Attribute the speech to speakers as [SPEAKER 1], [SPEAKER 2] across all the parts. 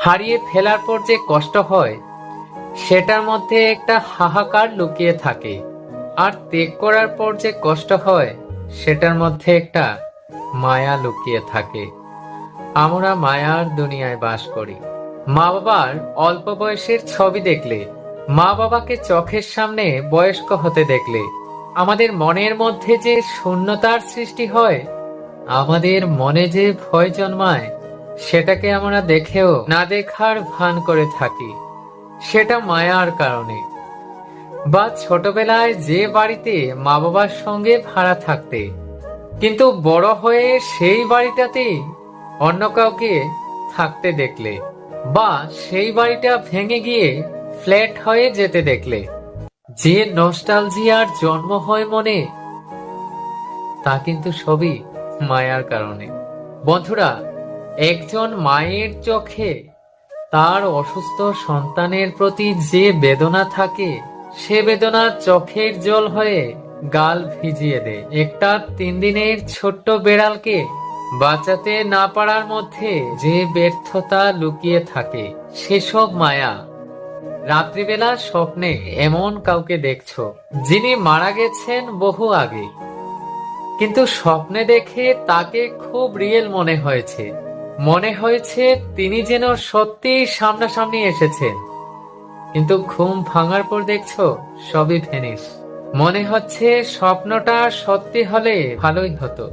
[SPEAKER 1] হারিয়ে ফেলার পর যে কষ্ট হয় সেটার মধ্যে একটা হাহাকার লুকিয়ে থাকে, আর ত্যাগ করার পর যে কষ্ট হয় সেটার মধ্যে একটা মায়া লুকিয়ে থাকে। আমরা মায়ার দুনিয়ায় বাস করি। মা বাবার অল্প বয়সের ছবি দেখলে, মা বাবাকে চোখের সামনে বয়স্ক হতে দেখলে আমাদের মনের মধ্যে যে শূন্যতার সৃষ্টি হয়, আমাদের মনে যে ভয় জন্মায়, সেটাকে আমরা দেখেও না দেখার ভান করে থাকি। সেটা মায়ার কারণে। বা ছোটবেলায় যে বাড়িতে মা বাবার সঙ্গে ভাড়া থাকতে, কিন্তু বড় হয়ে সেই বাড়িটাতেই অন্য কাউকে থাকতে দেখলে, বা সেই বাড়িটা ভেঙে গিয়ে ফ্ল্যাট হয়ে যেতে দেখলে যে নস্টালজিয়ার জন্ম হয় মনে, তা কিন্তু সবই মায়ার কারণে। বন্ধুরা, একজন মায়ের চোখে তার অসুস্থ সন্তানের প্রতি যে বেদনা থাকে, সে বেদনা চোখের জল হয়ে গাল ভিজিয়ে দেয়। একটা 3 দিনের ছোট্ট বেড়ালকে বাঁচাতে না পারার মধ্যে যে ব্যর্থতা লুকিয়ে থাকে, সেসব মায়া। রাত্রিবেলা স্বপ্নে এমন কাউকে দেখছো যিনি মারা গেছেন বহু আগে, কিন্তু স্বপ্নে দেখে তাকে খুব রিয়েল মনে হয়েছে। মনে হয়েছে তিনি যেন সত্যি সামনাসামনি এসেছেন, কিন্তু ঘুম ভাঙার পর দেখছো সবই ভেনিস। মনে হচ্ছে স্বপ্নটা সত্যি হলে ভালোই হতো।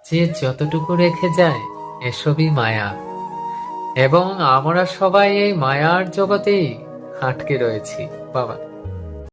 [SPEAKER 1] যে যতটুকু রেখে যায় এসবই মায়া, এবং আমরা সবাই এই মায়ার জগতেই আটকে রয়েছি। বাবা।